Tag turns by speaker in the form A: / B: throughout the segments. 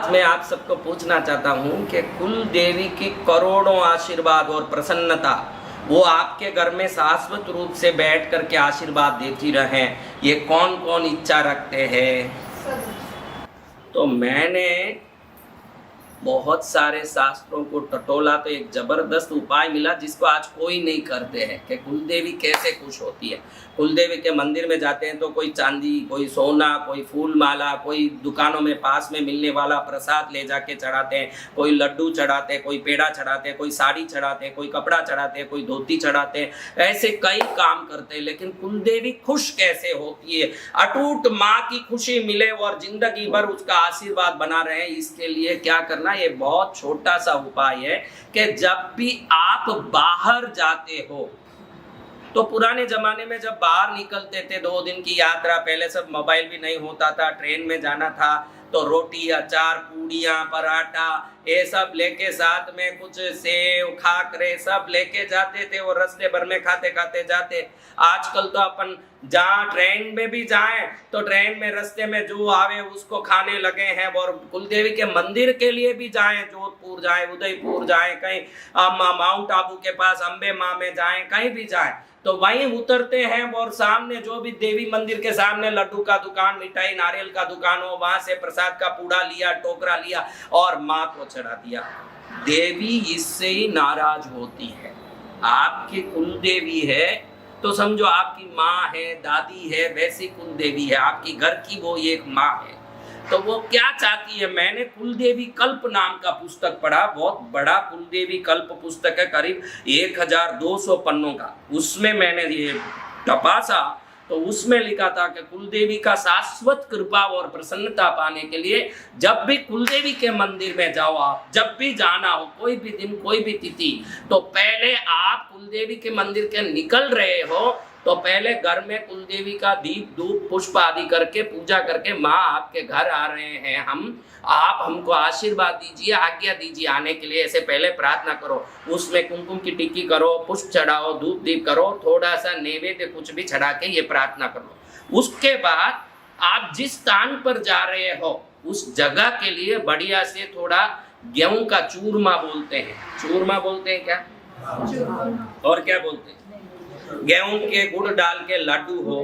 A: आज मैं आप सबको पूछना चाहता हूँ कि कुल देवी की करोड़ों आशीर्वाद और प्रसन्नता वो आपके घर में शाश्वत रूप से बैठ करके आशीर्वाद देती रहें, ये कौन कौन इच्छा रखते हैं? तो मैंने बहुत सारे शास्त्रों को टटोला तो एक जबरदस्त उपाय मिला जिसको आज कोई नहीं करते हैं कि कुलदेवी कैसे खुश होती है। कुलदेवी के मंदिर में जाते हैं तो कोई चांदी, कोई सोना, कोई फूल माला, कोई दुकानों में पास में मिलने वाला प्रसाद ले जाके चढ़ाते हैं, कोई लड्डू चढ़ाते हैं, कोई पेड़ा चढ़ाते हैं, कोई साड़ी चढ़ाते हैं, कोई कपड़ा चढ़ाते हैं, कोई धोती चढ़ाते हैं, ऐसे कई काम करते हैं। लेकिन कुलदेवी खुश कैसे होती है, अटूट माँ की खुशी मिले और जिंदगी भर उसका आशीर्वाद बना रहे, इसके लिए क्या करना? ये बहुत छोटा सा उपाय है कि जब भी आप बाहर जाते हो, तो पुराने जमाने में जब बाहर निकलते थे 2 दिन की यात्रा, पहले सब मोबाइल भी नहीं होता था, ट्रेन में जाना था तो रोटी, अचार, पूड़ियाँ, पराठा ये सब लेके साथ में कुछ सेव, खाकरे सब लेके जाते थे और रास्ते भर में खाते खाते जाते। आजकल तो अपन जहाँ ट्रेन में भी जाएं तो ट्रेन में रास्ते में जो आवे उसको खाने लगे हैं। और कुलदेवी के मंदिर के लिए भी जाएं, जोधपुर जाएं, उदयपुर जाएं, कहीं माउंट आबू के पास अम्बे माँ में जाएं, कहीं भी जाएं तो वहीं उतरते हैं और सामने जो भी देवी मंदिर के सामने लड्डू का दुकान, मिठाई, नारियल का दुकान हो, वहां से प्रसाद का पूड़ा लिया, टोकरा लिया और माँ को चढ़ा दिया। देवी इससे ही नाराज होती है। आपकी कुल देवी है तो समझो आपकी माँ है, दादी है, वैसी कुल देवी है, आपकी घर की वो एक माँ है। तो वो क्या चाहती है? मैंने कुलदेवी कल्प नाम का पुस्तक पढ़ा, बहुत बड़ा कुलदेवी कल्प पुस्तक है, करीब 1200 पन्नों का। उसमें मैंने ये टपासा तो उसमें लिखा था कि कुलदेवी का शाश्वत कृपा और प्रसन्नता पाने के लिए जब भी कुलदेवी के मंदिर में जाओ, आप जब भी जाना हो, कोई भी दिन, कोई भी तिथि, तो पहले आप कुलदेवी के मंदिर के निकल रहे हो तो पहले घर में कुलदेवी का दीप, धूप, पुष्प आदि करके पूजा करके, माँ आपके घर आ रहे हैं हम, आप हमको आशीर्वाद दीजिए, आज्ञा दीजिए आने के लिए, ऐसे पहले प्रार्थना करो। उसमें कुमकुम की टिक्की करो, पुष्प चढ़ाओ, धूप दीप करो, थोड़ा सा नैवेद्य कुछ भी चढ़ा के ये प्रार्थना करो। उसके बाद आप जिस स्थान पर जा रहे हो उस जगह के लिए बढ़िया से थोड़ा गेहूं का चूरमा बोलते हैं, चूरमा बोलते हैं क्या, और क्या बोलते हैं, गेहूं के गुड़ डाल के लड्डू हो,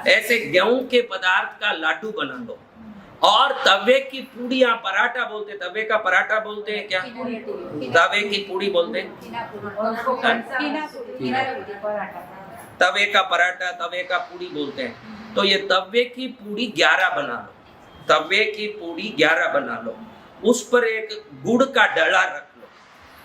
A: ऐसे गेहूं के पदार्थ का लड्डू बना लो। और तवे की पूड़ियाँ, पराठा बोलते, तवे का पराठा बोलते हैं क्या, तवे की पूड़ी बोलते हैं, तवे का पराठा, तवे का पूड़ी बोलते हैं। तो ये तवे की पूड़ी 11 बना लो, तवे की पूड़ी 11 बना लो, उस पर एक गुड़ का डला रख लो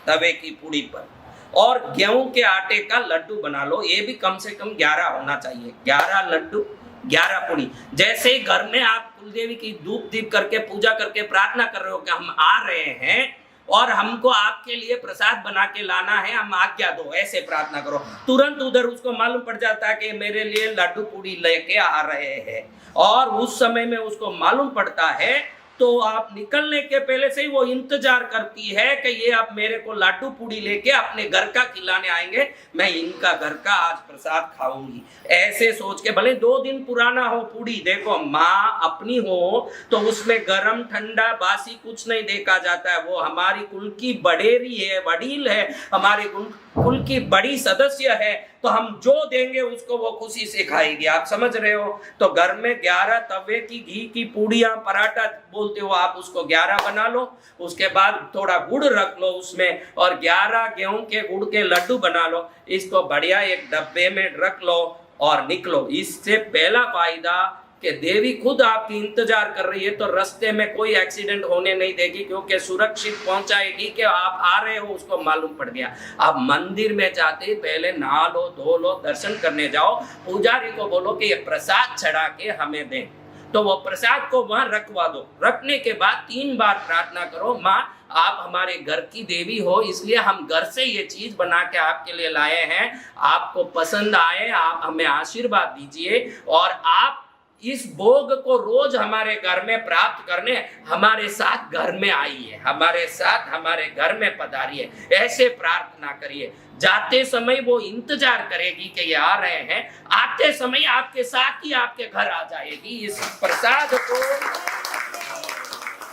A: तवे की पूड़ी पर, और गेहूं के आटे का लड्डू बना लो। ये भी कम से कम 11 होना चाहिए, 11 लड्डू, 11 पूड़ी। जैसे ही घर में आप कुलदेवी की धूप दीप करके पूजा करके प्रार्थना कर रहे हो कि हम आ रहे हैं और हमको आपके लिए प्रसाद बना के लाना है, हम आज्ञा दो, ऐसे प्रार्थना करो। तुरंत उधर उसको मालूम पड़ जाता है कि मेरे लिए लड्डू पूड़ी लेके आ रहे हैं, और उस समय में उसको मालूम पड़ता है तो आप निकलने के पहले से ही वो इंतजार करती है कि ये आप मेरे को लड्डू पूड़ी लेके अपने घर का खिलाने आएंगे, मैं इनका घर का आज प्रसाद खाऊंगी, ऐसे सोच के। भले 2 दिन पुराना हो पूड़ी, देखो माँ अपनी हो तो उसमें गरम ठंडा बासी कुछ नहीं देखा जाता है। वो हमारी कुल की बड़ेरी है, वडील है, हमारे कुल की बड़ी सदस्य है, तो हम जो देंगे उसको वो खुशी से खाएगी। आप समझ रहे हो? तो घर में 11 तवे की घी की पूड़ियाँ, पराठा बोलते हो आप, उसको 11 बना लो। उसके बाद थोड़ा गुड़ रख लो उसमें, और 11 गेहूं के गुड़ के लड्डू बना लो। इसको बढ़िया एक डब्बे में रख लो और निकलो। इससे पहला फायदा कि देवी खुद आपकी इंतजार कर रही है, तो रास्ते में कोई एक्सीडेंट होने नहीं देगी, क्योंकि सुरक्षित पहुंचाएगी कि आप आ रहे हो, उसको मालूम पड़ गया। आप मंदिर में जाते पहले नहा लो, धो लो, दर्शन करने जाओ, पुजारी को बोलो कि ये प्रसाद चढ़ा के हमें दें, तो वो प्रसाद को वहां रखवा दो। रखने के बाद 3 बार प्रार्थना करो, माँ आप हमारे घर की देवी हो, इसलिए हम घर से ये चीज बना के आपके लिए लाए हैं, आपको पसंद आए, आप हमें आशीर्वाद दीजिए, और आप इस भोग को रोज हमारे घर में प्राप्त करने हमारे साथ घर में आइए, हमारे साथ हमारे घर में पधारिए, ऐसे प्रार्थना करिए। जाते समय वो इंतजार करेगी कि ये आ रहे हैं, आते समय आपके साथ ही आपके घर आ जाएगी। इस प्रसाद को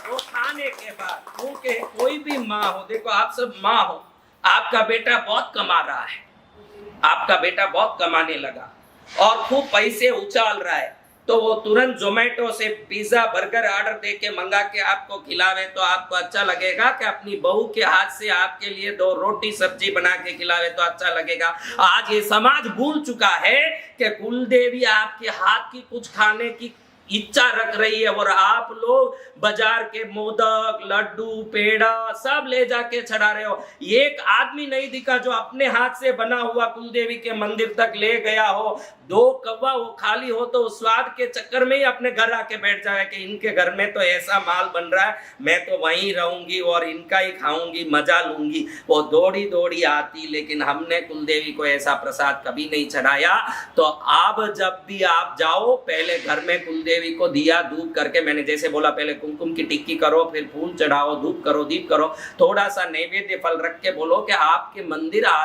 A: वो खाने के बाद, क्योंकि कोई भी माँ हो, देखो आप सब माँ हो, आपका बेटा बहुत कमा रहा है, आपका बेटा बहुत कमाने लगा और खूब पैसे उछाल रहा है, तो वो तुरंत जोमेटो से पिज्जा बर्गर ऑर्डर दे के मंगा के आपको खिलावे तो आपको अच्छा लगेगा? कि अपनी बहू के हाथ से आपके लिए 2 रोटी सब्जी बना के खिलावे तो अच्छा लगेगा? आज ये समाज भूल चुका है कि कुलदेवी आपके हाथ की कुछ खाने की इच्छा रख रही है और आप लोग बाजार के मोदक, लड्डू, पेड़ा सब ले जाके चढ़ा रहे हो। एक आदमी नहीं दिखा जो अपने हाथ से बना हुआ कुलदेवी के मंदिर तक ले गया हो। 2 कौवा वो खाली हो तो स्वाद के चक्कर में ही अपने घर आके बैठ जाए कि इनके घर में तो ऐसा माल बन रहा है, मैं तो वहीं रहूंगी और इनका ही खाऊंगी, मजा लूंगी। वो दौड़ी दौड़ी आती, लेकिन हमने कुलदेवी को ऐसा प्रसाद कभी नहीं चढ़ाया। तो अब जब भी आप जाओ, पहले घर में कुलदेवी को दिया धूप करके, मैंने जैसे बोला पहले कुमकुम की टिक्की करो, फिर फूल चढ़ाओ, धूप करो, दीप करो, थोड़ा सा नैवेद्य फल रख के बोलो कि आपके मंदिर आ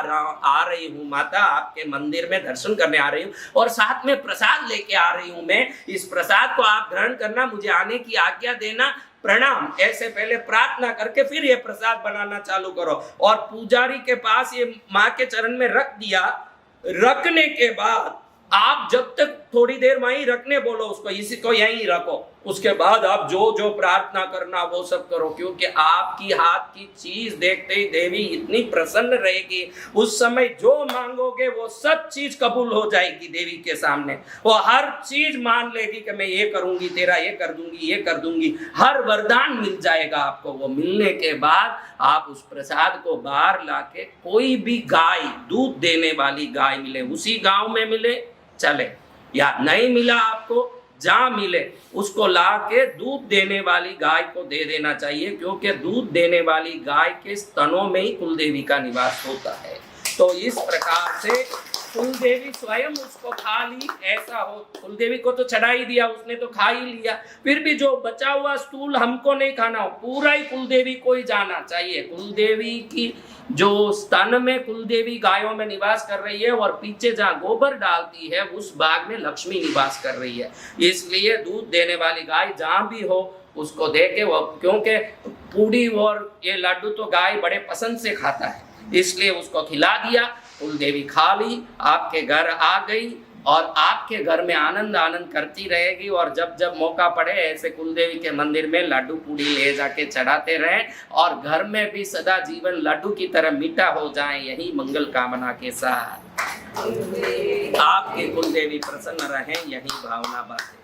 A: रही हूँ माता, आपके मंदिर में दर्शन करने आ रही हूँ और साथ में प्रसाद लेके आ रही हूँ मैं, इस प्रसाद को आप ग्रहण करना, मुझे आने की आज्ञा देना, प्रणाम। ऐसे पहले प्रार्थना करके फिर ये प्रसाद बनाना चालू करो और पुजारी के पास ये माँ के चरण में रख दिया। रखने के बाद आप जब तक थोड़ी देर वहीं रखने बोलो उसको, इसी को यहीं रखो, उसके बाद आप जो जो प्रार्थना करना वो सब करो, क्योंकि आपकी हाथ की चीज देखते ही देवी इतनी प्रसन्न रहेगी। उस समय जो मांगोगे वो सब चीज कबूल हो जाएगी देवी के सामने। वो हर चीज मान लेगी कि मैं ये करूंगी, तेरा ये कर दूंगी, ये कर दूंगी, हर वरदान मिल जाएगा आपको। वो मिलने के बाद आप उस प्रसाद को बाहर लाके, कोई भी गाय, दूध देने वाली गाय मिले, उसी गांव में मिले चले, या नहीं मिला आपको, जहां मिले उसको ला के दूध देने वाली गाय को दे देना चाहिए, क्योंकि दूध देने वाली गाय के स्तनों में ही कुलदेवी का निवास होता है। तो इस प्रकार से कुलदेवी स्वयं उसको खा ली, ऐसा हो। कुलदेवी को तो चढ़ा ही दिया, उसने तो खा ही लिया, फिर भी जो बचा हुआ स्थूल हमको नहीं खाना हो, पूरा ही कुलदेवी को ही जाना चाहिए। कुलदेवी की जो स्तन में कुलदेवी गायों में निवास कर रही है और पीछे जहाँ गोबर डालती है उस भाग में लक्ष्मी निवास कर रही है। इसलिए दूध देने वाली गाय जहाँ भी हो उसको दे के, वो क्योंकि पूड़ी और ये लड्डू तो गाय बड़े पसंद से खाता है, इसलिए उसको खिला दिया। कुलदेवी खा ली, आपके घर आ गई और आपके घर में आनंद आनंद करती रहेगी। और जब जब मौका पड़े ऐसे कुलदेवी के मंदिर में लड्डू पूड़ी ले जाके चढ़ाते रहें और घर में भी सदा जीवन लड्डू की तरह मीठा हो जाए, यही मंगल कामना के साथ आपके कुलदेवी प्रसन्न रहें, यही भावना बात है।